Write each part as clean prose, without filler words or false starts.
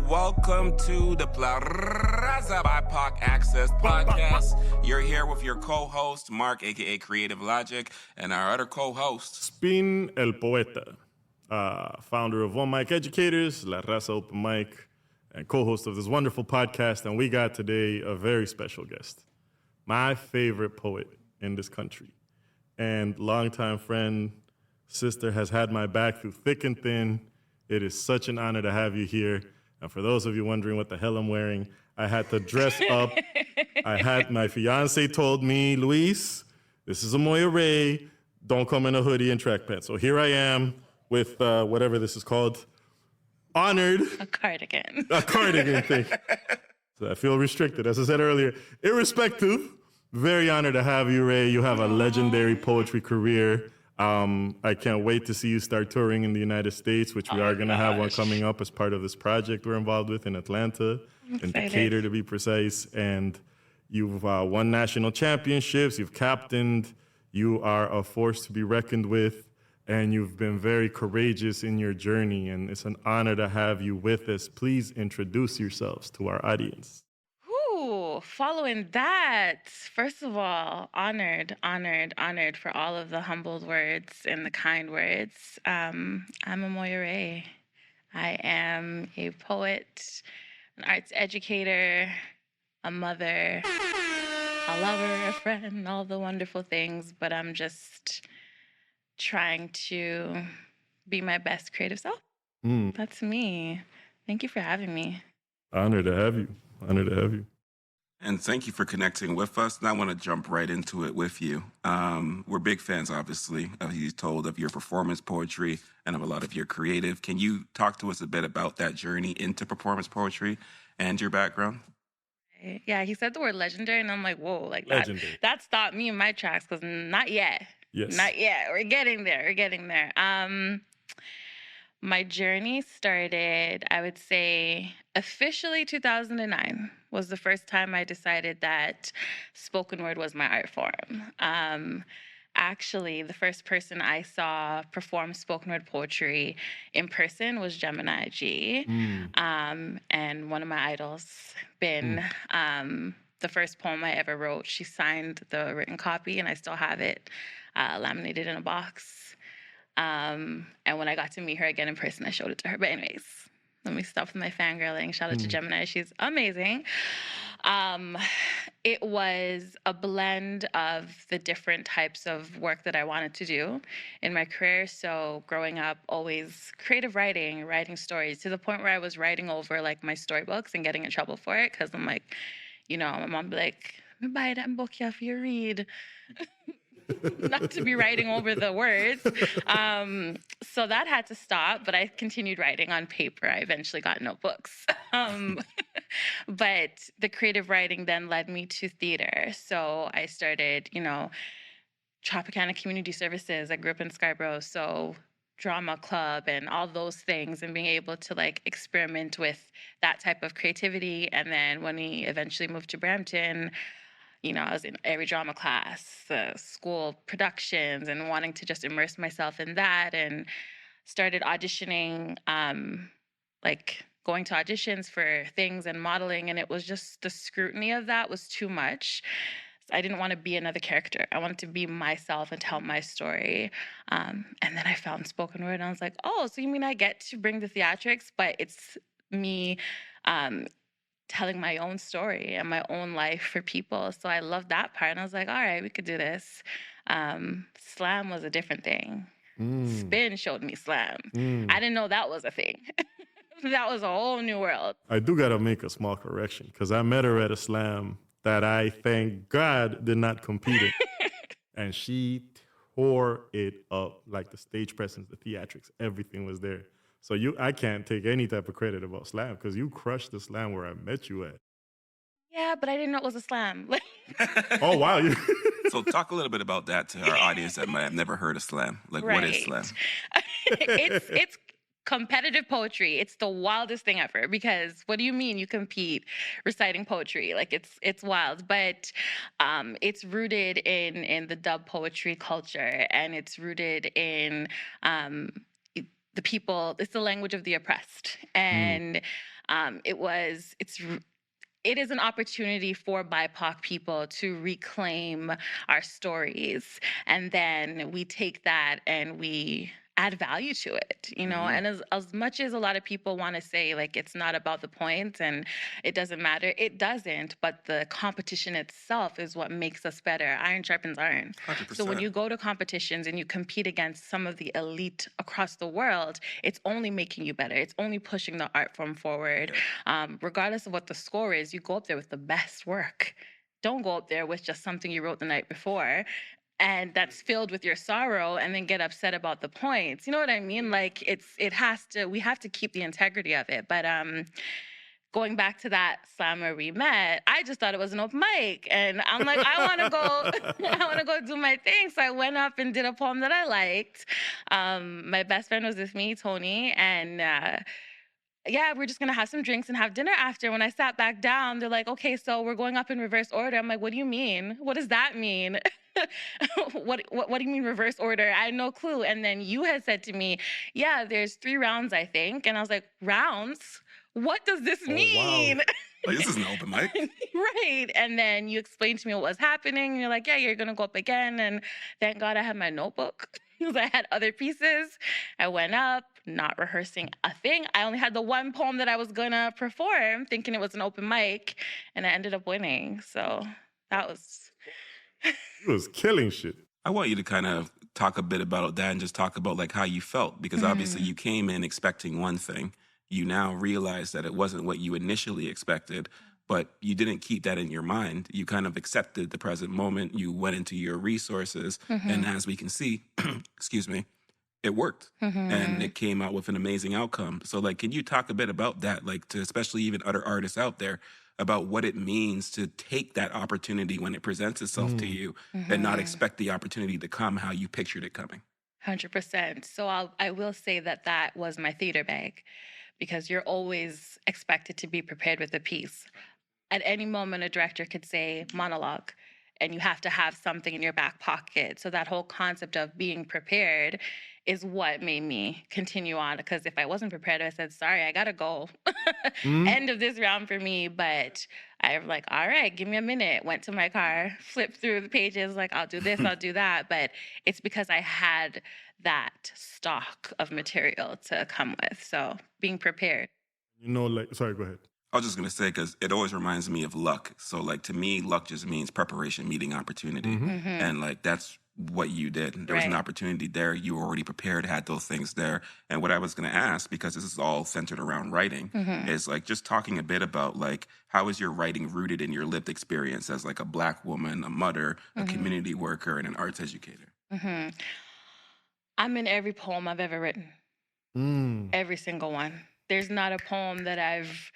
welcome to the Raza BIPOC Access podcast. You're here with your co-host, Mark, a.k.a. Creative Logic, and our other co-host, Spin el Poeta, founder of One Mic Educators, La Raza Open Mic, and co-host of this wonderful podcast. And we got today a very special guest, my favorite poet in this country, and longtime friend, sister, has had my back through thick and thin. It is such an honor to have you here. And for those of you wondering what the hell I'm wearing, I had to dress up. My fiance told me, Luis, this is Amoya Reé. Don't come in a hoodie and track pants. So here I am with whatever this is called. Honored. A cardigan. A cardigan thing. So I feel restricted, as I said earlier. Irrespective, very honored to have you, Ray. You have a legendary poetry career. I can't wait to see you start touring in the United States, which we are going to have one coming up as part of this project we're involved with in Atlanta, in Decatur to be precise. And you've won national championships, you've captained, you are a force to be reckoned with, and you've been very courageous in your journey. And it's an honor to have you with us. Please introduce yourselves to our audience. Following that, first of all, honored for all of the humbled words and the kind words. I'm Amoya Reé. I am a poet, an arts educator, a mother, a lover, a friend, all the wonderful things, but I'm just trying to be my best creative self. That's me. Thank you for having me. Honored to have you. Honored to have you. and thank you for connecting with us. And I want to jump right into it with you. We're big fans, obviously, of you told of your performance poetry and of a lot of your creative. Can you talk to us a bit about that journey into performance poetry and your background? Yeah, he said the word legendary, and I'm like, whoa, like that stopped me in my tracks, because not yet. Yes. Not yet. We're getting there. My journey started, I would say, officially 2009 was the first time I decided that spoken word was my art form. Actually, the first person I saw perform spoken word poetry in person was Gemini G. And one of my idols, Bin. The first poem I ever wrote, she signed the written copy, and I still have it laminated in a box. And when I got to meet her again in person, I showed it to her. But anyways, let me stop with my fangirling. Shout out to Gemini. She's amazing. It was a blend of the different types of work that I wanted to do in my career. So growing up, always creative writing stories, to the point where I was writing over like my storybooks and getting in trouble for it. Because I'm like, you know, my mom would be like, buy that book you have to read. Not to be writing over the words. So that had to stop, but I continued writing on paper. I eventually got notebooks. But the creative writing then led me to theater. So I started, Tropicana Community Services. I grew up in Scarborough, so drama club and all those things, and being able to like experiment with that type of creativity. And then when we eventually moved to Brampton, I was in every drama class, school productions, and wanting to just immerse myself in that, and started auditioning, like going to auditions for things and modeling. And it was just, the scrutiny of that was too much. I didn't want to be another character. I wanted to be myself and tell my story. And then I found spoken word, and I was like, oh, so you mean I get to bring the theatrics, but it's me telling my own story and my own life for people. So I loved that part. And I was like, all right, we could do this. Slam was a different thing. Spin showed me slam. I didn't know that was a thing. That was a whole new world. I do got to make a small correction, because I met her at a slam that I, thank God, did not compete in. And she tore it up, like the stage presence, the theatrics, everything was there. So I can't take any type of credit about slam, because you crushed the slam where I met you at. Yeah, but I didn't know it was a slam. Oh, wow. So talk a little bit about that to our audience that might have never heard of slam. Like, right. What is slam? It's competitive poetry. It's the wildest thing ever, because what do you mean you compete reciting poetry? Like, it's wild, but it's rooted in the dub poetry culture, and it's rooted in the people. It's the language of the oppressed, and It is an opportunity for BIPOC people to reclaim our stories. And then we take that and we add value to it, and as much as a lot of people want to say like it's not about the points and it doesn't matter, it doesn't, but the competition itself is what makes us better. Iron sharpens iron. 100%. So when you go to competitions and you compete against some of the elite across the world, it's only making you better. It's only pushing the art form forward. Regardless of what the score is, you go up there with the best work. Don't go up there with just something you wrote the night before and that's filled with your sorrow and then get upset about the points. You know what I mean? Like we have to keep the integrity of it. But going back to that slammer we met, I just thought it was an open mic. And I'm like, I want to go do my thing. So I went up and did a poem that I liked. My best friend was with me, Tony, and we're just going to have some drinks and have dinner after. When I sat back down, they're like, okay, so we're going up in reverse order. I'm like, what do you mean? What does that mean? What do you mean reverse order? I had no clue. And then you had said to me, yeah, there's 3 rounds, I think. And I was like, rounds? What does this mean? Wow. Like, this is an open mic. Right. And then you explained to me what was happening. And you're like, yeah, you're going to go up again. And thank God I had my notebook because I had other pieces. I went up, not rehearsing a thing. I only had the one poem that I was going to perform, thinking it was an open mic. And I ended up winning. So that was... It was killing shit. I want you to kind of talk a bit about that and just talk about like how you felt, because obviously you came in expecting one thing. You now realize that it wasn't what you initially expected, but you didn't keep that in your mind. You kind of accepted the present moment. You went into your resources. And as we can see, excuse me, it worked. And it came out with an amazing outcome. So like, can you talk a bit about that? Like to especially even other artists out there, about what it means to take that opportunity when it presents itself to you and not expect the opportunity to come how you pictured it coming. 100%. So I will say that was my theater bag, because you're always expected to be prepared with a piece. At any moment, a director could say monologue, and you have to have something in your back pocket. So that whole concept of being prepared is what made me continue on, because if I wasn't prepared, I said, sorry, I gotta go. End of this round for me. But I was like, all right, give me a minute. Went to my car, flipped through the pages, like, I'll do this, I'll do that. But it's because I had that stock of material to come with. So being prepared. Sorry, go ahead. I was just going to say, because it always reminds me of luck. So like, to me, luck just means preparation meeting opportunity. And like, that's what you did. There was an opportunity there. You were already prepared, had those things there. And what I was going to ask, because this is all centered around writing, is like just talking a bit about like, how is your writing rooted in your lived experience as like a Black woman, a mother, a community worker, and an arts educator? I'm in every poem I've ever written. Every single one. There's not a poem that I've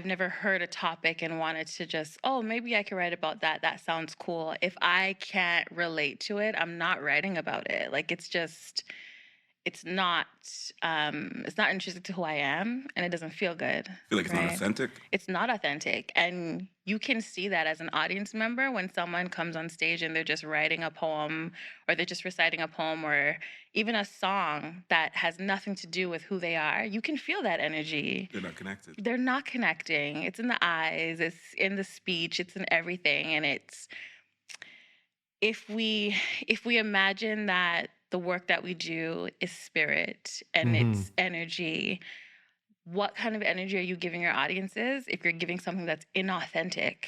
never heard a topic and wanted to just, maybe I could write about that. That sounds cool. If I can't relate to it, I'm not writing about it. Like, it's not intrinsic to who I am, and it doesn't feel good. Feel like it's not authentic? It's not authentic. And you can see that as an audience member when someone comes on stage and they're just writing a poem, or they're just reciting a poem, or even a song that has nothing to do with who they are. You can feel that energy. They're not connected. They're not connecting. It's in the eyes, it's in the speech, it's in everything. And it's, if we imagine that the work that we do is spirit and it's energy, what kind of energy are you giving your audiences if you're giving something that's inauthentic?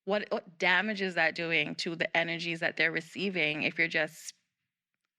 What damage is that doing to the energies that they're receiving if you're just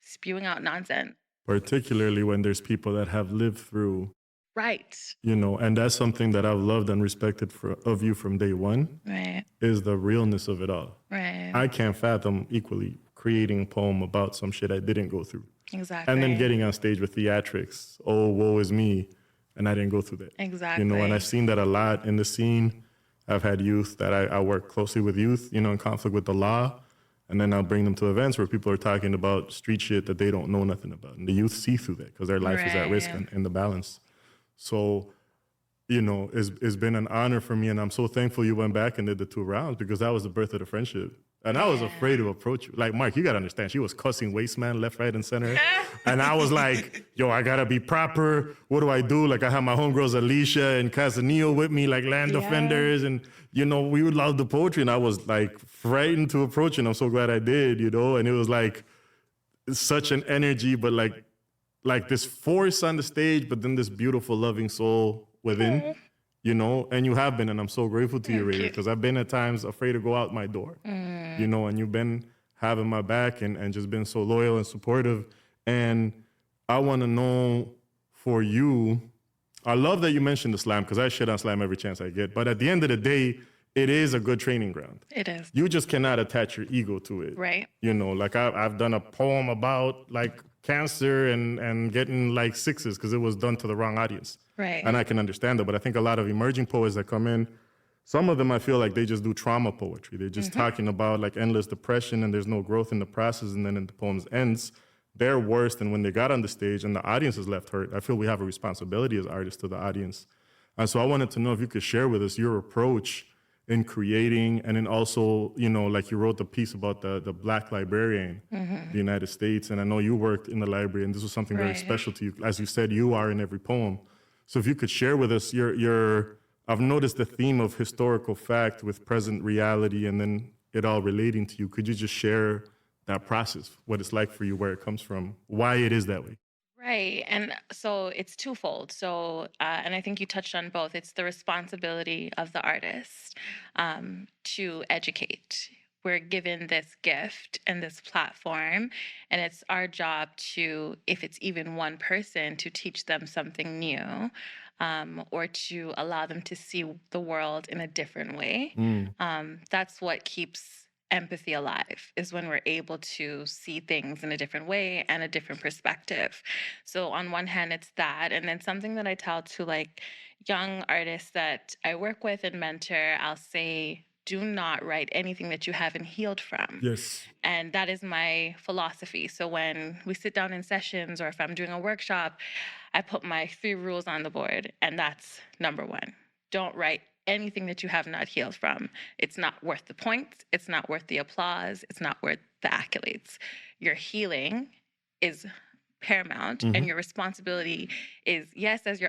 spewing out nonsense? Particularly when there's people that have lived through. Right. And that's something that I've loved and respected of you from day one. Right. Is the realness of it all. Right. I can't fathom equally creating a poem about some shit I didn't go through. Exactly. And then getting on stage with theatrics. Oh, woe is me. And I didn't go through that. Exactly. And I've seen that a lot in the scene. I've had youth that I work closely with youth, in conflict with the law. And then I'll bring them to events where people are talking about street shit that they don't know nothing about. And the youth see through that because their life is at risk in the balance. So, it's been an honor for me. And I'm so thankful you went back and did the 2 rounds, because that was the birth of the friendship. And I was afraid to approach you. Like, Mark, you got to understand, she was cussing waste man left, right, and center. And I was like, yo, I got to be proper. What do I do? Like, I have my homegirls Alicia and Casanillo with me, like land defenders. And, you know, we would love the poetry. And I was like frightened to approach it. And I'm so glad I did, you know? And it was like such an energy, but like this force on the stage, but then this beautiful, loving soul within. You know, and you have been, and I'm so grateful to you, Ray, because I've been at times afraid to go out my door, you know, and you've been having my back and just been so loyal and supportive. And I want to know for you, I love that you mentioned the slam, because I shit on slam every chance I get. But at the end of the day, it is a good training ground. It is. You just cannot attach your ego to it. Right. You know, like I've done a poem about like cancer and getting like 6s because it was done to the wrong audience. Right. And I can understand that. But I think a lot of emerging poets that come in, some of them I feel like they just do trauma poetry. They're just talking about like endless depression and there's no growth in the process. And then in the poem's ends, they're worse than when they got on the stage and the audience is left hurt. I feel we have a responsibility as artists to the audience. And so I wanted to know if you could share with us your approach in creating, and then also, you know, like you wrote the piece about the Black librarian in the United States, and I know you worked in the library, and this was something very special to you. As you said, you are in every poem. So if you could share with us your I've noticed the theme of historical fact with present reality, and then it all relating to you. Could you just share that process, what it's like for you, where it comes from, why it is that way? Right. And so it's twofold. So, and I think you touched on both. It's the responsibility of the artist to educate. We're given this gift and this platform, and it's our job to, if it's even one person, to teach them something new, or to allow them to see the world in a different way. That's what keeps empathy alive, is when we're able to see things in a different way and a different perspective. So on one hand, it's that. And then something that I tell to like young artists that I work with and mentor, I'll say, do not write anything that you haven't healed from. Yes. And that is my philosophy. So when we sit down in sessions or if I'm doing a workshop, I put my 3 rules on the board. And that's number 1. Don't write anything that you have not healed from. It's not worth the points. It's not worth the applause. It's not worth the accolades. Your healing is paramount, and your responsibility is, yes, as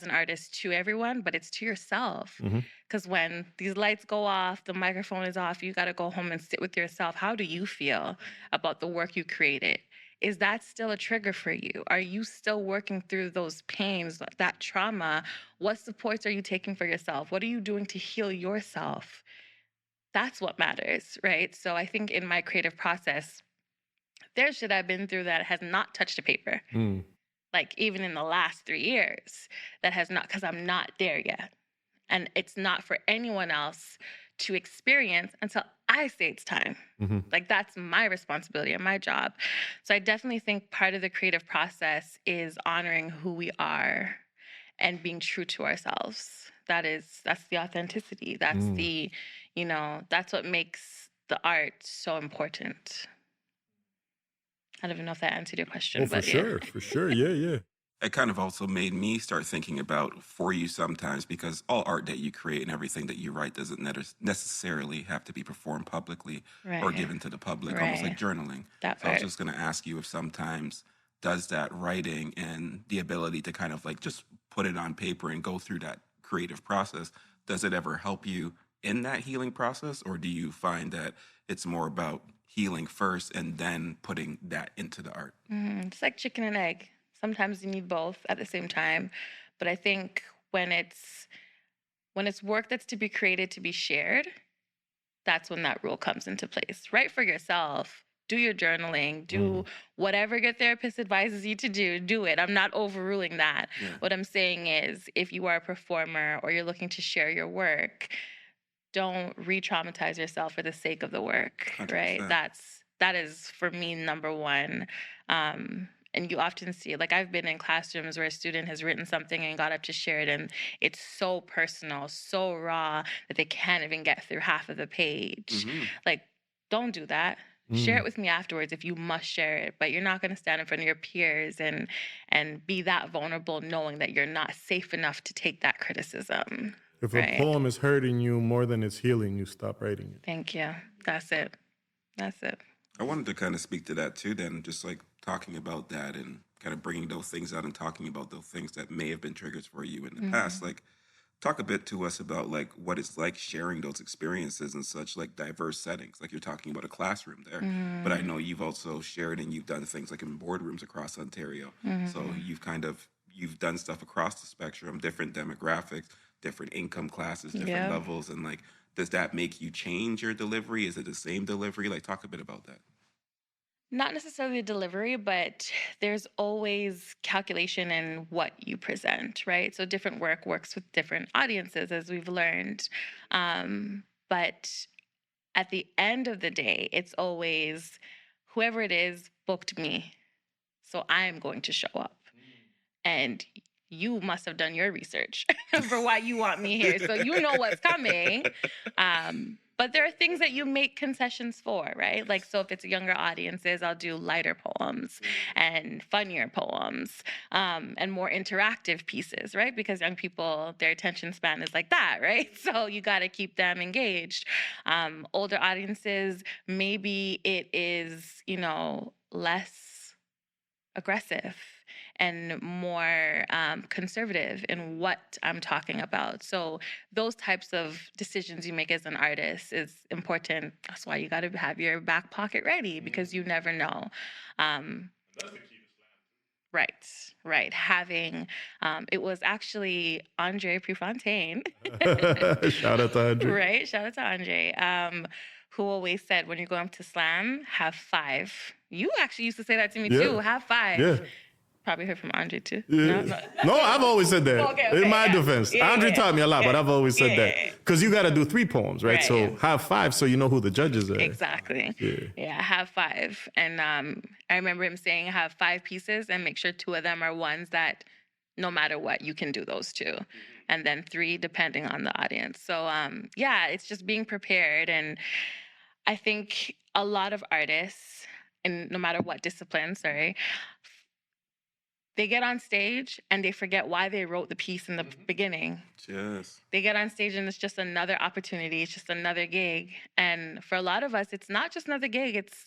an artist to everyone, but it's to yourself. Because when these lights go off, the microphone is off, you got to go home and sit with yourself. How do you feel about the work you created? Is that still a trigger for you? Are you still working through those pains, that trauma? What supports are you taking for yourself? What are you doing to heal yourself? That's what matters, right? So I think in my creative process, there's shit I've been through that has not touched a paper. Like even in the last 3 years, that has not, because I'm not there yet. And it's not for anyone else to experience until I say it's time. Like that's my responsibility and my job. So I definitely think part of the creative process is honoring who we are and being true to ourselves. That's the authenticity. That's the, you know, that's what makes the art so important. I don't even know if that answered your question. Oh, for sure. Yeah. It kind of also made me start thinking about for you sometimes, because all art that you create and everything that you write doesn't necessarily have to be performed publicly or given to the public, almost like journaling. So I was just going to ask you if sometimes does that writing and the ability to kind of like just put it on paper and go through that creative process, does it ever help you in that healing process? Or do you find that it's more about healing first and then putting that into the art? It's like chicken and egg. Sometimes you need both at the same time. But I think when it's work that's to be created to be shared, that's when that rule comes into place. Write for yourself. Do your journaling. Do whatever your therapist advises you to do it. I'm not overruling that. What I'm saying is, if you are a performer or you're looking to share your work, don't re-traumatize yourself for the sake of the work, 100%. right? That is for me number 1. And you often see, like I've been in classrooms where a student has written something and got up to share it, and it's so personal, so raw that they can't even get through half of the page. Like, don't do that. Share it with me afterwards if you must share it, but you're not going to stand in front of your peers and be that vulnerable knowing that you're not safe enough to take that criticism. If a poem is hurting you more than it's healing, you stop writing it. Thank you. That's it. That's it. I wanted to kind of speak to that too, then, just like talking about that and kind of bringing those things out and talking about those things that may have been triggers for you in the past. Like, talk a bit to us about like what it's like sharing those experiences in such like diverse settings. Like, you're talking about a classroom there, but I know you've also shared and you've done things like in boardrooms across Ontario. So you've done stuff across the spectrum, different demographics, different income classes, different Yeah. levels, and like, does that make you change your delivery? Is it the same delivery? Like, talk a bit about that. Not necessarily the delivery, but there's always calculation in what you present, right? So different work works with different audiences, as we've learned. But at the end of the day, it's always whoever it is booked me. So I'm going to show up. And you must have done your research for why you want me here. So you know what's coming. But there are things that you make concessions for, right? Like, so if it's younger audiences, I'll do lighter poems and funnier poems and more interactive pieces, right? Because young people, their attention span is like that, right? So you got to keep them engaged. Older audiences, maybe it is, less aggressive and more conservative in what I'm talking about. So those types of decisions you make as an artist is important. That's why you got to have your back pocket ready, because you never know. That's the key to Right. Having, it was actually Andre Prefontaine. slam. Shout out to Andre. Right. Shout out to Andre, who always said, when you're going to slam, have 5. You actually used to say that to me too. Have 5. Yeah. Probably heard from Andre too. Yeah. No? No, I've always said that. Okay, In my yeah. defense. Yeah, Andre yeah, taught me a lot, but I've always said that. yeah. Because you got to do 3 poems, right? Right, So yeah. have 5 so you know who the judges are. Exactly. Yeah, have 5. And I remember him saying have 5 pieces and make sure 2 of them are ones that no matter what, you can do those 2. And then 3 depending on the audience. So yeah, it's just being prepared. And I think a lot of artists, and no matter what discipline, they get on stage and they forget why they wrote the piece in the beginning. Yes. They get on stage and it's just another opportunity. It's just another gig. And for a lot of us, it's not just another gig. It's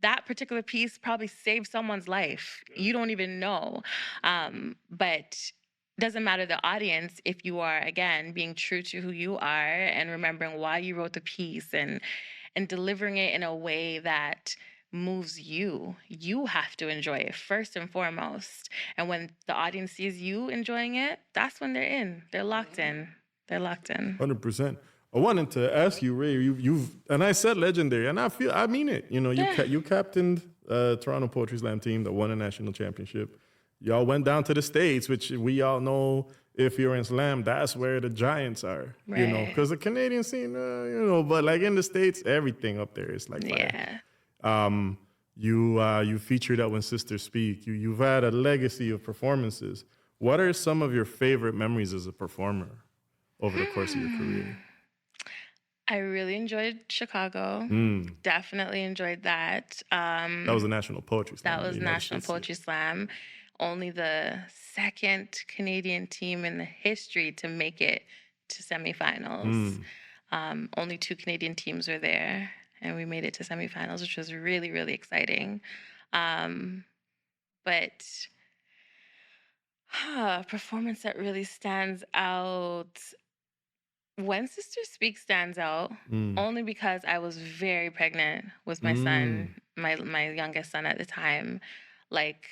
that particular piece probably saved someone's life. You don't even know. But doesn't matter the audience if you are, again, being true to who you are and remembering why you wrote the piece and delivering it in a way that moves you. You have to enjoy it first and foremost. And when the audience sees you enjoying it, that's when they're in. They're locked in. 100%. I wanted to ask you, Ray, you've and I said legendary, and I mean it. You captained Toronto Poetry Slam team that won a national championship. Y'all went down to the States, which we all know, if you're in slam, that's where the giants are. Right. Because the Canadian scene, but like in the States, everything up there is like fire. Yeah. You featured at When Sisters Speak. You've had a legacy of performances. What are some of your favorite memories as a performer over the course of your career? I really enjoyed Chicago. Definitely enjoyed that. That was a National Poetry Slam. That was National Poetry Slam. Only the second Canadian team in the history to make it to semifinals. Only 2 Canadian teams were there, and we made it to semifinals, which was really, really exciting. But performance that really stands out. When Sisters Speak stands out, only because I was very pregnant with my son, my youngest son at the time, like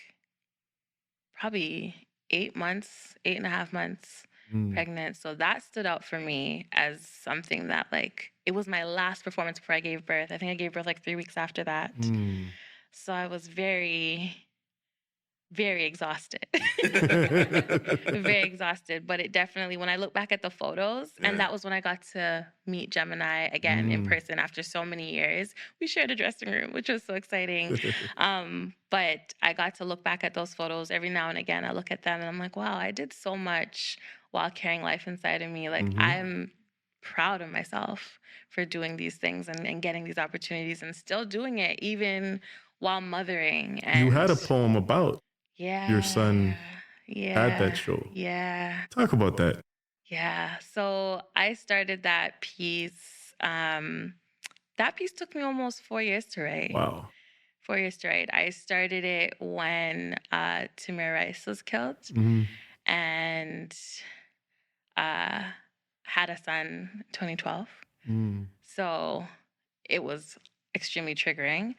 probably 8.5 months pregnant. So that stood out for me as something that, like, it was my last performance before I gave birth. I think I gave birth like 3 weeks after that. So I was very, very exhausted. Very exhausted. But it definitely, when I look back at the photos, and that was when I got to meet Gemini again in person after so many years. We shared a dressing room, which was so exciting. But I got to look back at those photos every now and again. I look at them and I'm like, wow, I did so much while carrying life inside of me. Like, I'm proud of myself for doing these things and getting these opportunities and still doing it even while mothering. And you had a poem about your son at that show. Yeah. Talk about that. Yeah. So I started that piece That piece took me almost 4 years to write. Wow. 4 years to write. I started it when Tamir Rice was killed and had a son in 2012. So it was extremely triggering.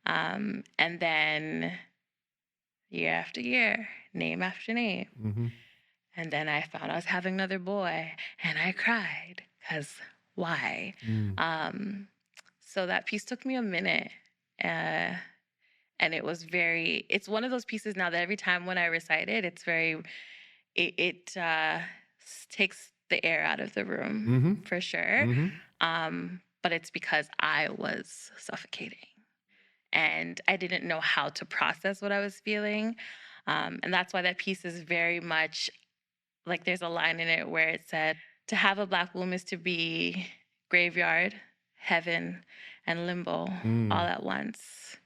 And then year after year, name after name. And then I found I was having another boy and I cried because why? So that piece took me a minute. And it was it's one of those pieces now that every time when I recite it, it's it takes the air out of the room for sure. But it's because I was suffocating and I didn't know how to process what I was feeling. And that's why that piece is very much like there's a line in it where it said, to have a Black womb is to be graveyard, heaven, and limbo all at once.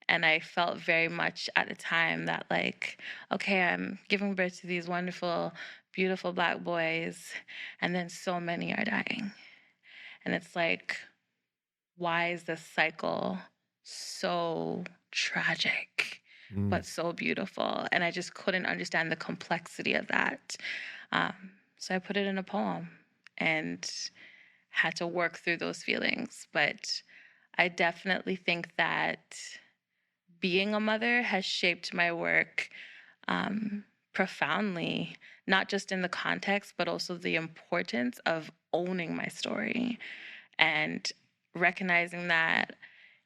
And I felt very much at the time that like, okay, I'm giving birth to these wonderful, beautiful Black boys, and then so many are dying. And it's like, why is this cycle so tragic, but so beautiful? And I just couldn't understand the complexity of that. So I put it in a poem and had to work through those feelings. But I definitely think that being a mother has shaped my work profoundly, not just in the context, but also the importance of owning my story and recognizing that,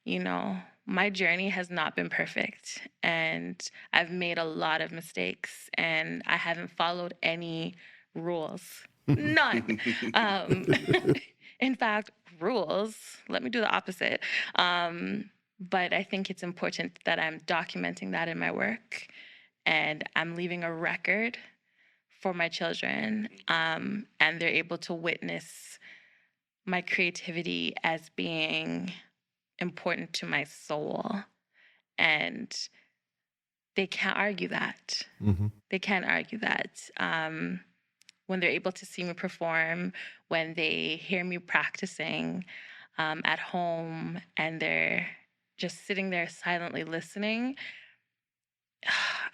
you know, my journey has not been perfect and I've made a lot of mistakes and I haven't followed any rules. None. In fact, rules, let me do the opposite. But I think it's important that I'm documenting that in my work and I'm leaving a record for my children, and they're able to witness my creativity as being important to my soul. And they can't argue that. They can't argue that. When they're able to see me perform, when they hear me practicing at home and they're just sitting there silently listening,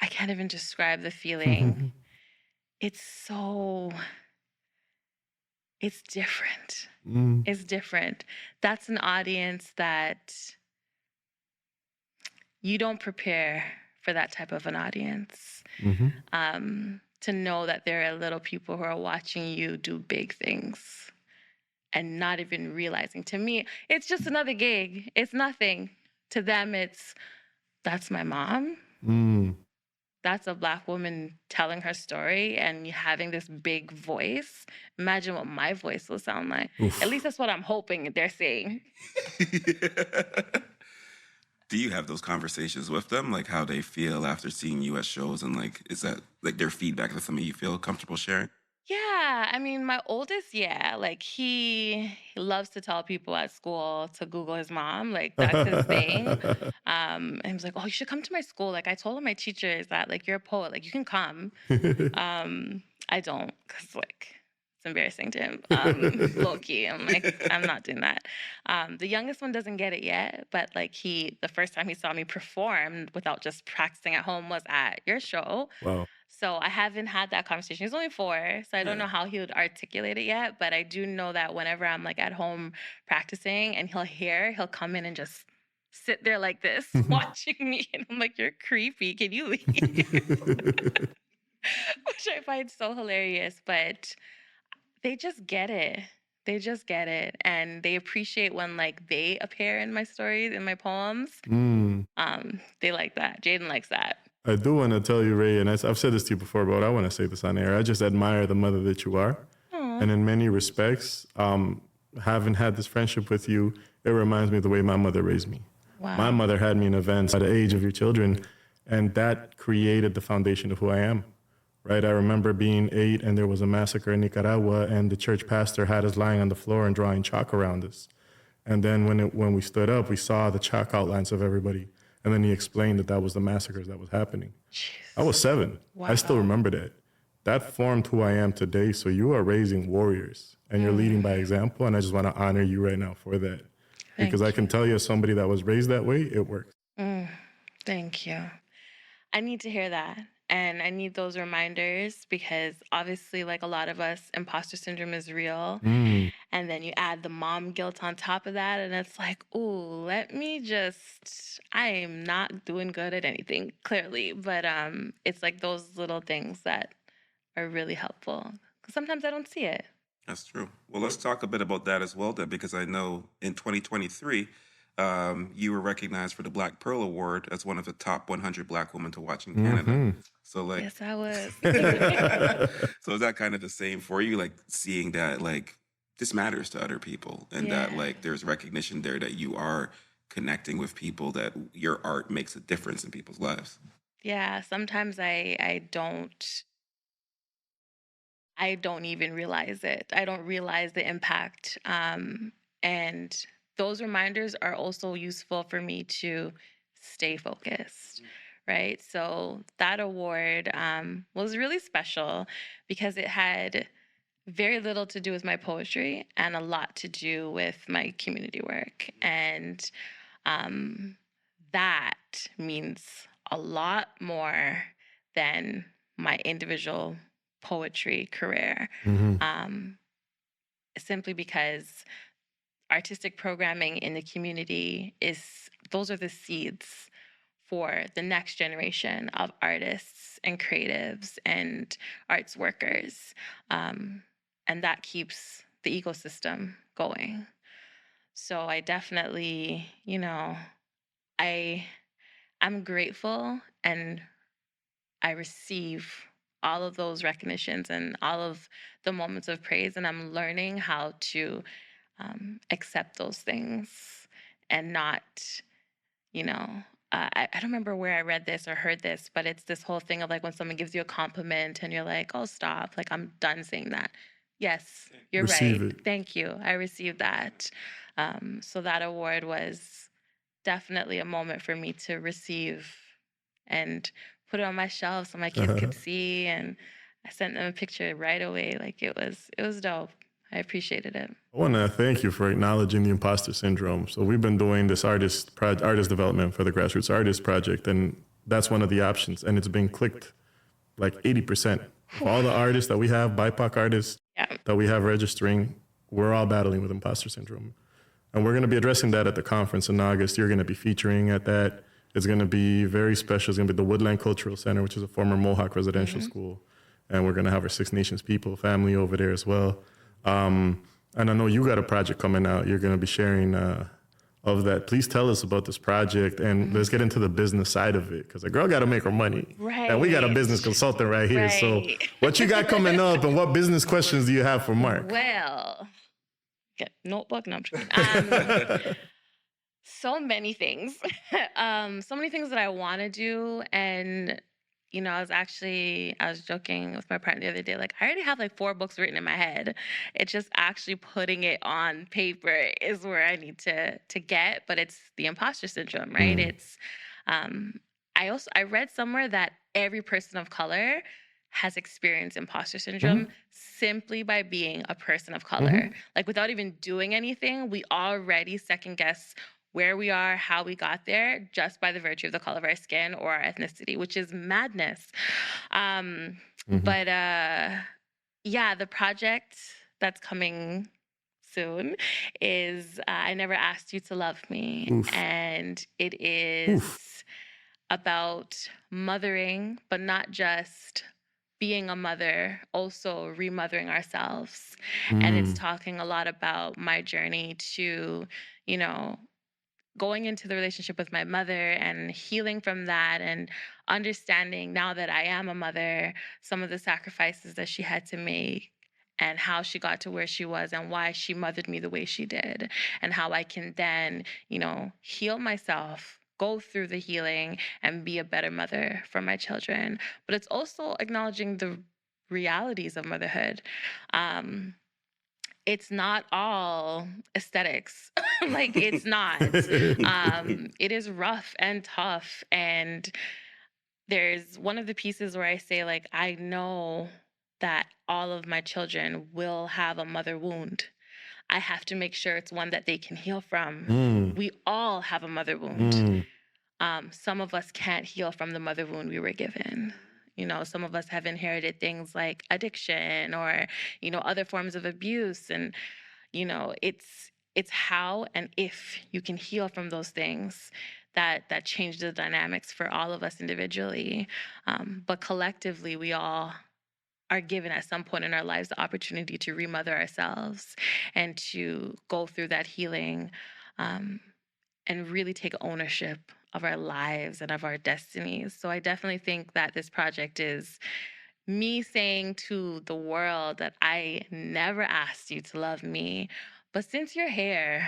I can't even describe the feeling. It's different. It's different. That's an audience that you don't prepare for that type of an audience. To know that there are little people who are watching you do big things and not even realizing. To me, it's just another gig. It's nothing. To them, that's my mom. That's a Black woman telling her story and having this big voice. Imagine what my voice will sound like. Oof. At least that's what I'm hoping they're saying. Do you have those conversations with them, like how they feel after seeing you at shows, and like is that like their feedback? That's something you feel comfortable sharing? Yeah, I mean, my oldest, like he loves to tell people at school to Google his mom. Like that's his thing. And he was like, "Oh, you should come to my school." Like I told my teachers that like you're a poet, like you can come. I don't, cause like it's embarrassing to him. Low key, I'm like, I'm not doing that. The youngest one doesn't get it yet, but like the first time he saw me perform without just practicing at home was at your show. Wow. So I haven't had that conversation. He's only 4, so I don't know how he would articulate it yet, but I do know that whenever I'm like at home practicing and he'll come in and just sit there like this, watching me. And I'm like, you're creepy. Can you leave? Which I find so hilarious, but they just get it. They just get it. And they appreciate when like they appear in my stories, in my poems. They like that. Jaden likes that. I do want to tell you, Ray, and I've said this to you before, but I want to say this on air. I just admire the mother that you are. Aww. And in many respects, having had this friendship with you, it reminds me of the way my mother raised me. Wow. My mother had me in events at the age of your children, and that created the foundation of who I am, right? I remember being 8 and there was a massacre in Nicaragua, and the church pastor had us lying on the floor and drawing chalk around us. And then when we stood up, we saw the chalk outlines of everybody. And then he explained that was the massacres that was happening. Jeez. I was 7. Wow. I still remember that. That formed who I am today. So you are raising warriors and you're leading by example. And I just want to honor you right now for that. Because I can tell you, as somebody that was raised that way, it works. Thank you. I need to hear that. And I need those reminders because obviously, like a lot of us, imposter syndrome is real. And then you add the mom guilt on top of that. And it's like, ooh, I am not doing good at anything, clearly. But it's like those little things that are really helpful. Because sometimes I don't see it. That's true. Well, let's talk a bit about that as well, then, because I know in 2023, you were recognized for the Black Pearl Award as one of the top 100 Black women to watch in Canada. So, like, yes, I was. so is that kind of the same for you, like seeing that, like, this matters to other people, and that, like, there's recognition there that you are connecting with people, that your art makes a difference in people's lives? Yeah, sometimes I don't even realize it. I don't realize the impact. And those reminders are also useful for me to stay focused, right? So that award was really special because it had very little to do with my poetry and a lot to do with my community work. And that means a lot more than my individual poetry career, simply because artistic programming in the community those are the seeds for the next generation of artists and creatives and arts workers. And that keeps the ecosystem going. So I definitely, I'm grateful, and I receive all of those recognitions and all of the moments of praise, and I'm learning how to accept those things and not, I don't remember where I read this or heard this, but it's this whole thing of like when someone gives you a compliment and you're like, oh, stop, like I'm done saying that. Yes, you're Receive right. it. Thank you. I received that. So that award was definitely a moment for me to receive and put it on my shelf so my kids could see. And I sent them a picture right away. Like it was dope. I appreciated it. I want to thank you for acknowledging the imposter syndrome. So we've been doing this artist development for the Grassroots Artist Project, and that's one of the options. And it's been clicked like 80%. Of all the artists that we have, BIPOC artists that we have registering, we're all battling with imposter syndrome. And we're going to be addressing that at the conference in August. You're going to be featuring at that. It's going to be very special. It's going to be the Woodland Cultural Center, which is a former Mohawk residential school. And we're going to have our Six Nations people family over there as well. And I know you got a project coming out. You're going to be sharing of that. Please tell us about this project, and let's get into the business side of it, because a girl got to make her money. Right. And we got a business consultant right here. So what you got coming up, and what business questions do you have for Mark? Well, get notebook. No, I'm just kidding. So many things. So many things that I want to do. And, I was joking with my partner the other day, like, I already have like 4 books written in my head. It's just actually putting it on paper is where I need to get, but it's the imposter syndrome, right? It's, I read somewhere that every person of color has experienced imposter syndrome simply by being a person of color. Like without even doing anything, we already second guess where we are, how we got there, just by the virtue of the color of our skin or our ethnicity, which is madness. But the project that's coming soon is I Never Asked You to Love Me. And it is about mothering, but not just being a mother, also remothering ourselves. And it's talking a lot about my journey to, going into the relationship with my mother and healing from that, and understanding now that I am a mother, some of the sacrifices that she had to make and how she got to where she was and why she mothered me the way she did, and how I can then, heal myself, go through the healing, and be a better mother for my children. But it's also acknowledging the realities of motherhood. It's not all aesthetics. Like, it's not. It is rough and tough. And there's one of the pieces where I say, like, I know that all of my children will have a mother wound. I have to make sure it's one that they can heal from. We all have a mother wound. Some of us can't heal from the mother wound we were given. You know, some of us have inherited things like addiction or, you know, other forms of abuse. And, you know, it's how and if you can heal from those things that change the dynamics for all of us individually. But collectively, we all are given at some point in our lives the opportunity to remother ourselves and to go through that healing, and really take ownership of our lives and of our destinies. So I definitely think that this project is me saying to the world that I never asked you to love me, but since you're here,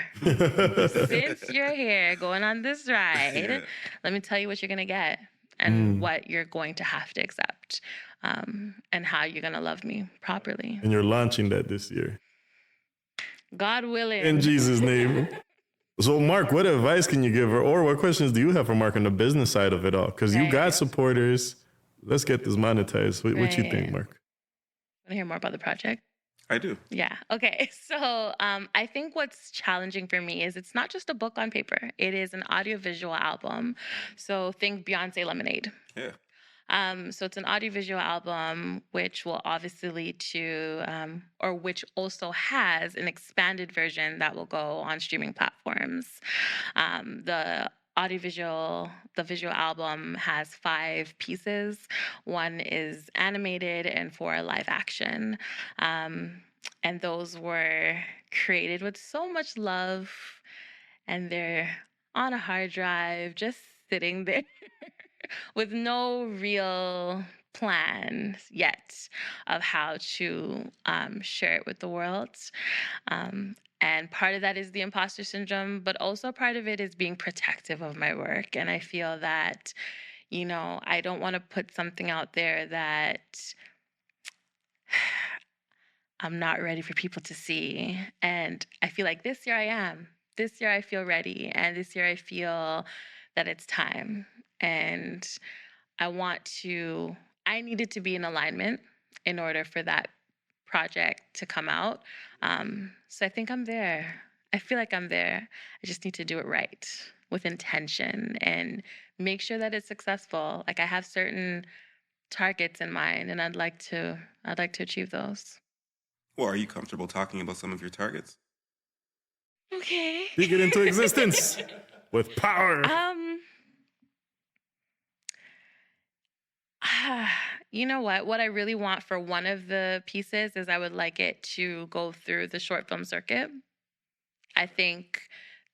going on this ride, let me tell you what you're going to get and what you're going to have to accept, and how you're going to love me properly. And you're launching that this year. God willing. In Jesus' name. So, Mark, what advice can you give her, or what questions do you have for Mark on the business side of it all? Because you got supporters. Let's get this monetized. What you think, Mark? Want to hear more about the project? I do. Yeah. Okay. So I think what's challenging for me is it's not just a book on paper. It is an audiovisual album. So think Beyonce Lemonade. Yeah. So it's an audiovisual album, which will obviously lead to, or which also has an expanded version that will go on streaming platforms. The visual album has 5 pieces. 1 is animated and 4 live action. And those were created with so much love, and they're on a hard drive, just sitting there with no real plan yet of how to share it with the world. And part of that is the imposter syndrome, but also part of it is being protective of my work. And I feel that, you know, I don't want to put something out there that I'm not ready for people to see. And I feel like this year I am. This year I feel ready. And this year I feel that it's time. And I needed to be in alignment in order for that project to come out. So I think I'm there. I feel like I'm there. I just need to do it right with intention and make sure that it's successful. Like I have certain targets in mind, and I'd like to achieve those. Well, are you comfortable talking about some of your targets? Okay. Speak it into existence with power. You know what? What I really want for one of the pieces is I would like it to go through the short film circuit. I think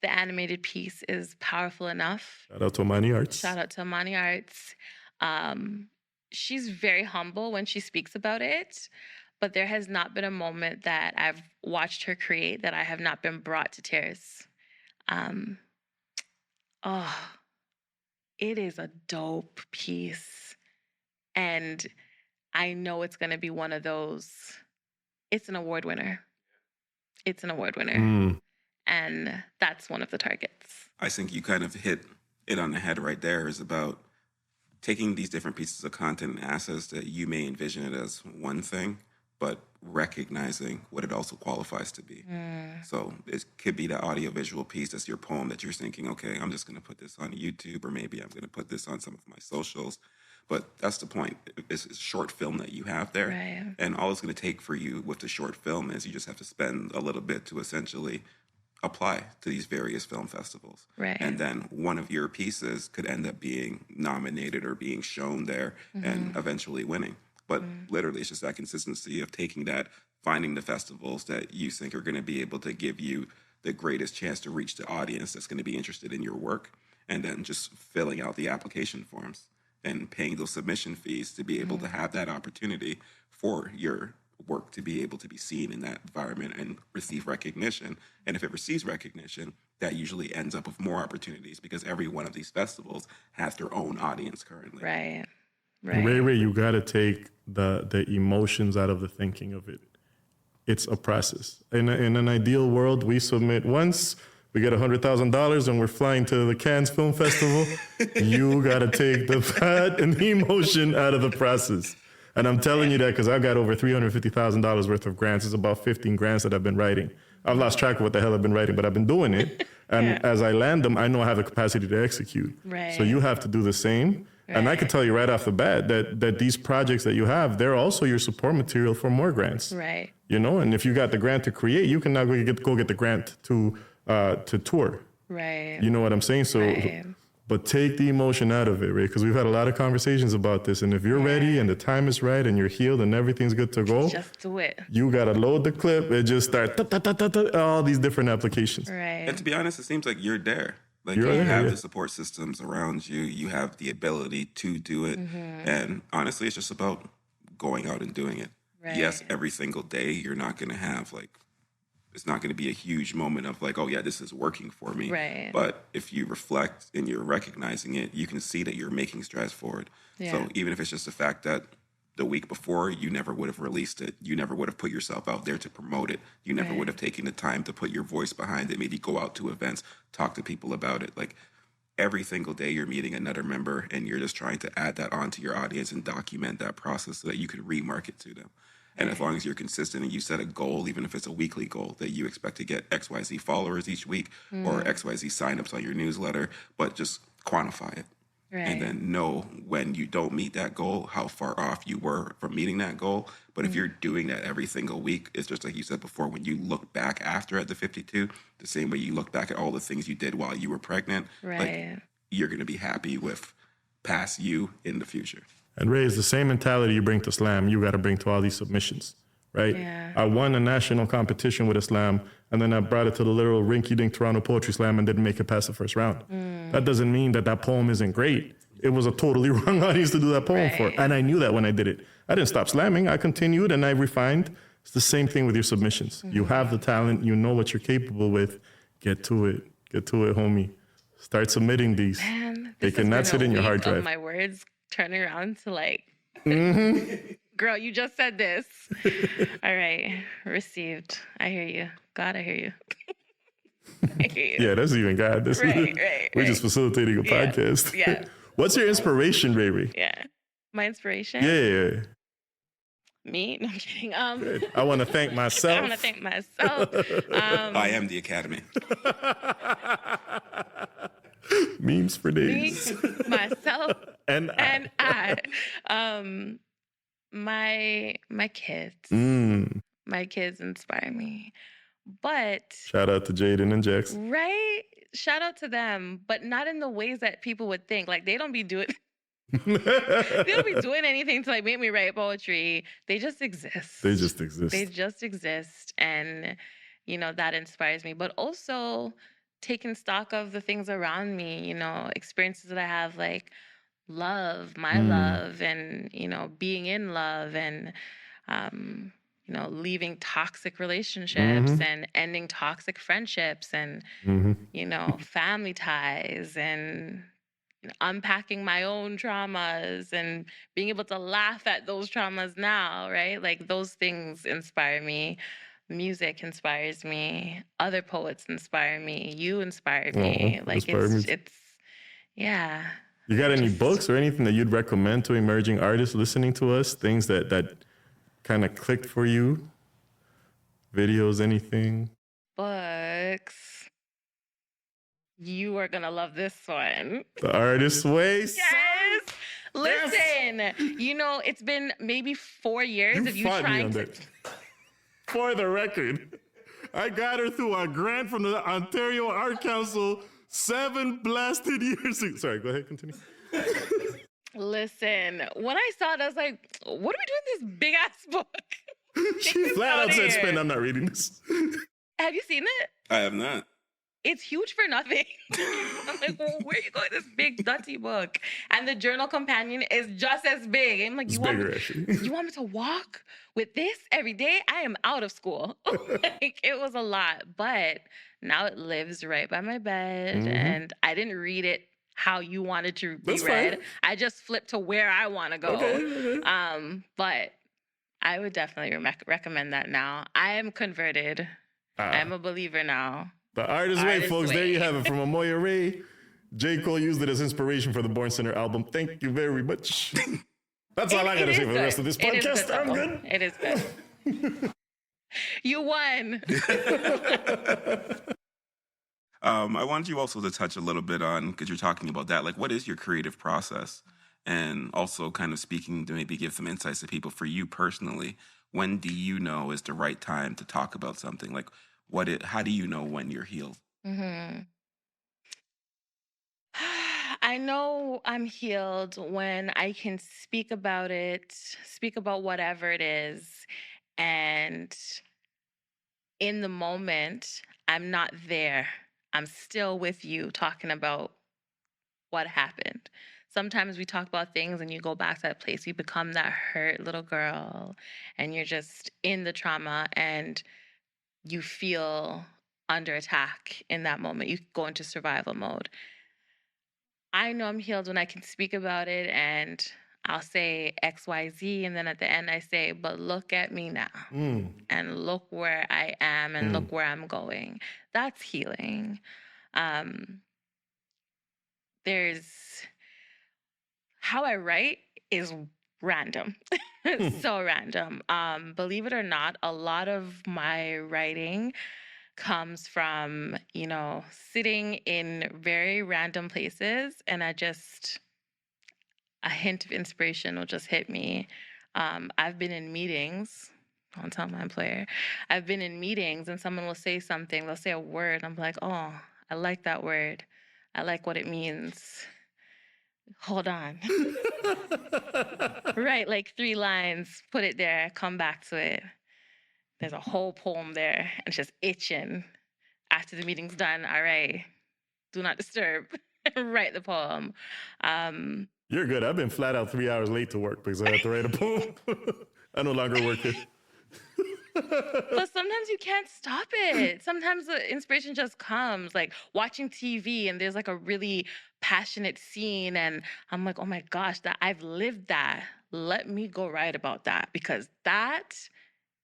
the animated piece is powerful enough. Shout out to Amani Arts. Shout out to Amani Arts. She's very humble when she speaks about it, but there has not been a moment that I've watched her create that I have not been brought to tears. It is a dope piece. And I know it's going to be one of those. It's an award winner. And that's one of the targets. I think you kind of hit it on the head right there. Is about taking these different pieces of content and assets that you may envision it as one thing, but recognizing what it also qualifies to be. So it could be that audiovisual piece, that's your poem that you're thinking, okay, I'm just going to put this on YouTube, or maybe I'm going to put this on some of my socials. But that's the point. It's a short film that you have there. Right. And all it's going to take for you with the short film is you just have to spend a little bit to essentially apply to these various film festivals. Right. And then one of your pieces could end up being nominated or being shown there and eventually winning. But literally, it's just that consistency of taking that, finding the festivals that you think are going to be able to give you the greatest chance to reach the audience that's going to be interested in your work, and then just filling out the application forms and paying those submission fees to be able to have that opportunity for your work to be able to be seen in that environment and receive recognition. And if it receives recognition, that usually ends up with more opportunities, because every one of these festivals has their own audience currently. Right. Ray, you got to take the emotions out of the thinking of it. It's a process. In an ideal world, we submit once, we get $100,000 and we're flying to the Cannes Film Festival. You got to take the fat and the emotion out of the process. And I'm telling you that because I've got over $350,000 worth of grants. It's about 15 grants that I've been writing. I've lost track of what the hell I've been writing, but I've been doing it. And as I land them, I know I have the capacity to execute. Right. So you have to do the same. Right. And I can tell you right off the bat that these projects that you have, they're also your support material for more grants. Right. You know, and if you got the grant to create, you can now go get the grant to tour. Right. You know what I'm saying? So, right. But take the emotion out of it, right? Because we've had a lot of conversations about this. And if you're ready and the time is right and you're healed and everything's good to go, just do it. You got to load the clip and just start all these different applications. Right. And to be honest, it seems like you're there. Like you have the support systems around you. You have the ability to do it. And honestly, it's just about going out and doing it. Right. Yes, every single day, you're not going to have it's not going to be a huge moment of like, oh yeah, this is working for me. Right. But if you reflect and you're recognizing it, you can see that you're making strides forward. Yeah. So even if it's just the fact that the week before, you never would have released it. You never would have put yourself out there to promote it. You never would have taken the time to put your voice behind it, maybe go out to events, talk to people about it. Like every single day you're meeting another member and you're just trying to add that onto your audience and document that process so that you can remarket to them. And as long as you're consistent and you set a goal, even if it's a weekly goal, that you expect to get XYZ followers each week or XYZ signups on your newsletter, but just quantify it. Right. And then know when you don't meet that goal, how far off you were from meeting that goal. But if you're doing that every single week, it's just like you said before, when you look back after at the 52, the same way you look back at all the things you did while you were pregnant, like you're going to be happy with past you in the future. And Ray, it's the same mentality you bring to slam, you got to bring to all these submissions, right? Yeah. I won a national competition with a slam, and then I brought it to the little rinky-dink Toronto Poetry Slam and didn't make it past the first round. That doesn't mean that poem isn't great. It was a totally wrong audience to do that poem for. And I knew that when I did it. I didn't stop slamming. I continued and I refined. It's the same thing with your submissions. You have the talent. You know what you're capable with. Get to it. Get to it, homie. Start submitting these. Man, they cannot sit in your hard drive. My words turning around to like, girl, you just said this. All right, received. I hear you. God, I hear you. I hear you. Yeah, that's even God. We're just facilitating a podcast. Yeah. What's your inspiration, Ray? Yeah. My inspiration? Yeah. Me? No, I'm kidding. I want to thank myself. I want to thank myself. I am the Academy. Memes for days. Me, myself, and I. My kids. My kids inspire me. But shout out to Jaden and Jax. Right? Shout out to them, but not in the ways that people would think. Like they don't be doing they don't be doing anything to like make me write poetry. They just exist. They just exist. And that inspires me. But also taking stock of the things around me, experiences that I have, like love, my love, and being in love, and leaving toxic relationships and ending toxic friendships, and family ties, and unpacking my own traumas and being able to laugh at those traumas now, right? Like those things inspire me. Music inspires me. Other poets inspire me. You inspire me. Like it's yeah. You got any books or anything that you'd recommend to emerging artists listening to us? Things that kind of clicked for you? Videos, anything? Books. You are going to love this one. The Artist's Way. Yes. Listen, it's been maybe 4 years of you trying to... For the record, I got her through a grant from the Ontario Art Council 7 blasted years ago. Sorry, go ahead, continue. Listen, when I saw it, I was like, what are we doing this big-ass book? She flat out said, "Spend, I'm not reading this." Have you seen it? I have not. It's huge for nothing. I'm like, well, where are you going? This big, dusty book. And the journal companion is just as big. I'm like, you want me to walk with this every day? I am out of school. Like, it was a lot. But now it lives right by my bed. And I didn't read it how you wanted to be read. Fine. I just flipped to where I want to go. Okay. But I would definitely recommend that now. I am converted. I'm a believer now. The Artist's Way, folks. There you have it from Amoya Reé. J. Cole used it as inspiration for the Born Center album. Thank you very much. That's all I got to say for the rest of this podcast. I'm good. It is good. You won. I wanted you also to touch a little bit on, because you're talking about that, like what is your creative process? And also kind of speaking to maybe give some insights to people for you personally. When do you know is the right time to talk about something? Like how do you know when you're healed? hmm I know I'm healed when I can speak about it, speak about whatever it is, and in the moment, I'm not there. I'm still with you talking about what happened. Sometimes we talk about things and you go back to that place, you become that hurt little girl, and you're just in the trauma and you feel under attack in that moment. You go into survival mode. I know I'm healed when I can speak about it and I'll say XYZ. And then at the end, I say, but look at me now and look where I am and look where I'm going. That's healing. Um, there's how I write is random. So random. Believe it or not, a lot of my writing comes from, sitting in very random places and a hint of inspiration will just hit me. I've been in meetings. Don't tell my employer. I've been in meetings and someone will say something, they'll say a word. I'm like, oh, I like that word. I like what it means. Hold on. Right, like 3 lines, put it there, come back to it. There's a whole poem there and it's just itching. After the meeting's done, all right, do not disturb. Write the poem. You're good. I've been flat out 3 hours late to work because I had to write a poem. I no longer work here. But sometimes you can't stop it. Sometimes the inspiration just comes, like watching TV and there's like a really passionate scene and I'm like, oh my gosh, that I've lived that. Let me go write about that because that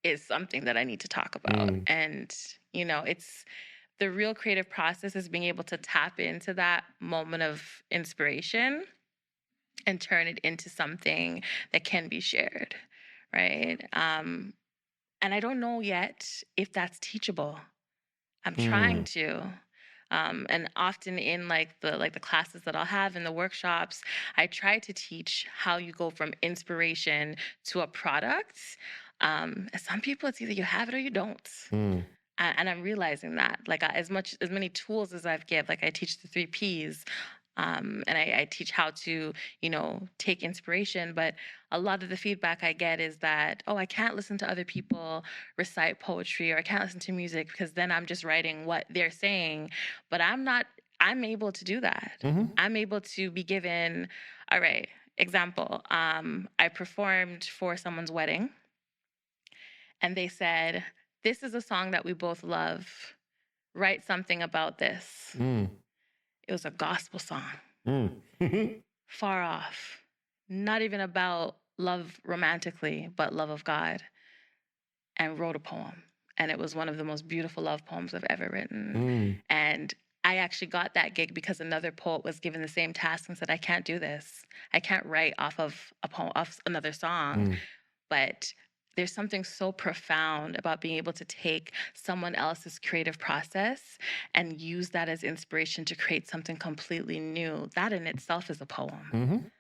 is something that I need to talk about. And, it's the real creative process is being able to tap into that moment of inspiration and turn it into something that can be shared, right? And I don't know yet if that's teachable. I'm trying to. And often in the classes that I'll have in the workshops, I try to teach how you go from inspiration to a product. Some people, it's either you have it or you don't. And I'm realizing that, like as many tools as I've give, like I teach the 3 Ps, and I teach how to, take inspiration. But a lot of the feedback I get is that, oh, I can't listen to other people recite poetry or I can't listen to music because then I'm just writing what they're saying. But I'm able to do that. I'm able to be given, all right, example, I performed for someone's wedding and they said, this is a song that we both love. Write something about this. It was a gospel song. Far off. Not even about love romantically, but love of God. And wrote a poem. And it was one of the most beautiful love poems I've ever written. And I actually got that gig because another poet was given the same task and said, I can't do this. I can't write off of a poem, off another song. But there's something so profound about being able to take someone else's creative process and use that as inspiration to create something completely new. That in itself is a poem.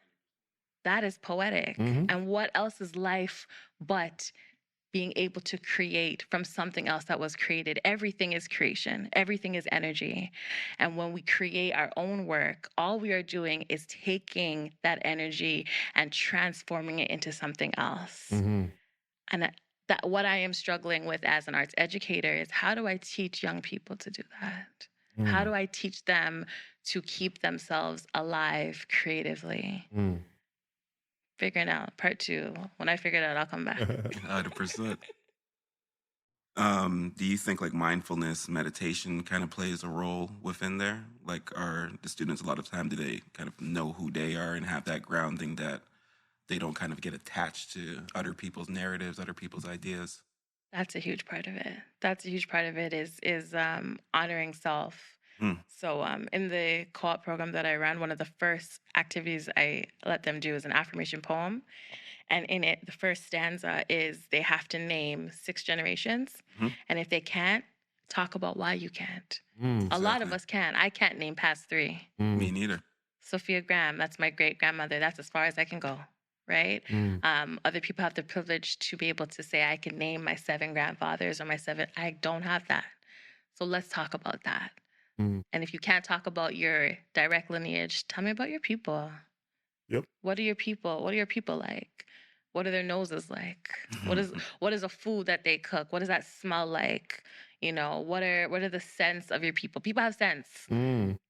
That is poetic. And what else is life but being able to create from something else that was created? Everything is creation. Everything is energy. And when we create our own work, all we are doing is taking that energy and transforming it into something else. And that what I am struggling with as an arts educator is how do I teach young people to do that? How do I teach them to keep themselves alive creatively? Figuring out part 2. When I figure it out, I'll come back. 100%. Do you think like mindfulness meditation kind of plays a role within there? Like are the students a lot of time, do they kind of know who they are and have that grounding that they don't kind of get attached to other people's narratives, other people's ideas? That's a huge part of it. That's a huge part of it is honoring self. So in the co-op program that I ran, one of the first activities I let them do is an affirmation poem. And in it, the first stanza is they have to name 6 generations. Mhm. And if they can't, talk about why you can't. A lot of Exactly. us can. I can't name past 3. Me neither. Sophia Graham, that's my great grandmother. That's as far as I can go, right? Other people have the privilege to be able to say, I can name my 7 grandfathers or my 7. I don't have that. So let's talk about that. And if you can't talk about your direct lineage, tell me about your people. Yep. What are your people? What are your people like? What are their noses like? What is a food that they cook? What does that smell like? You know, what are the scents of your people? People have scents.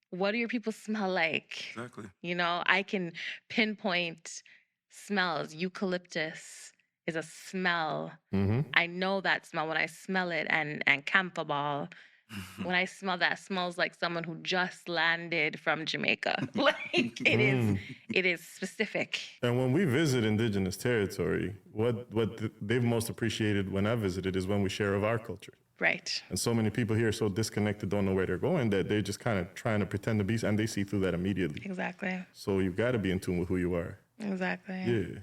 What do your people smell like? Exactly. You know, I can pinpoint smells. Eucalyptus is a smell. I know that smell when I smell it, and camphor ball. When I smell that, smells like someone who just landed from Jamaica. Like it is specific. And when we visit indigenous territory, what they've most appreciated when I visited is when we share of our culture. Right. And so many people here are so disconnected, don't know where they're going, that they're just kind of trying to pretend to be, and they see through that immediately. Exactly. So you've got to be in tune with who you are. Exactly. Yeah.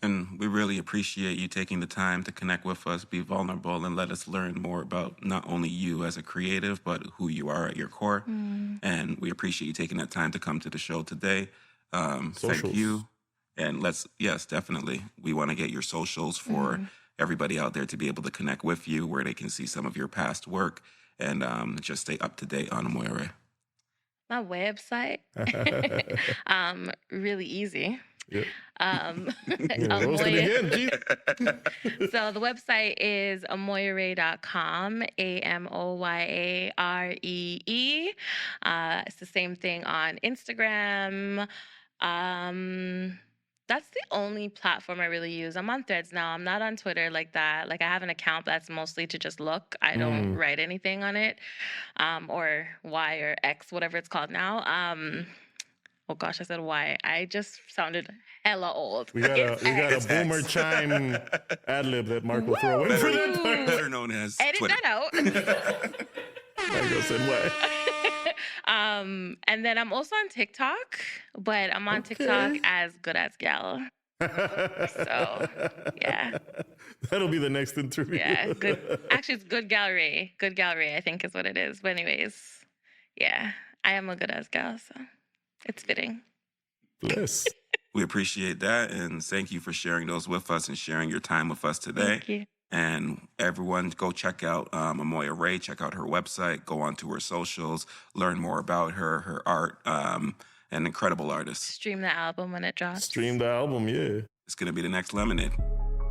And we really appreciate you taking the time to connect with us, be vulnerable, and let us learn more about not only you as a creative, but who you are at your core. And we appreciate you taking that time to come to the show today. Thank you. And yes, definitely. We want to get your socials for everybody out there to be able to connect with you, where they can see some of your past work and just stay up to date on Amoya Reé. My website, really easy. Yep. Amoya. So the website is amoyaree.com, AMOYAREE. It's the same thing on Instagram. That's the only platform I really use. I'm on Threads now. I'm not on Twitter like that. Like, I have an account that's mostly to just look. I don't write anything on it, or Y or X, whatever it's called now. Oh gosh, I said Y. I just sounded hella old. We got a boomer chime ad lib that Mark will throw in for that part. Better known as Edit Twitter. that out. Marco said Y. And then I'm also on TikTok, but I'm on TikTok as Good As Gal. So, yeah. That'll be the next interview. Yeah, good. Actually, it's Good Gallery. Good Gallery, I think is what it is. But anyways, yeah, I am a Good As Gal, so it's fitting. Bless. We appreciate that, and thank you for sharing those with us and sharing your time with us today. Thank you. And everyone, go check out Amoya Reé. Check out her website. Go onto her socials. Learn more about her art. An incredible artist. Stream the album when it drops. Stream the album, yeah. It's going to be the next Lemonade.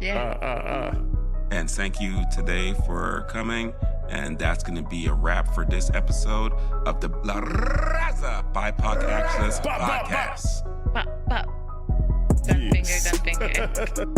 Yeah. And thank you today for coming. And that's going to be a wrap for this episode of the La Raza BIPOC Access podcast. Pop, pop. Gun finger, gun finger.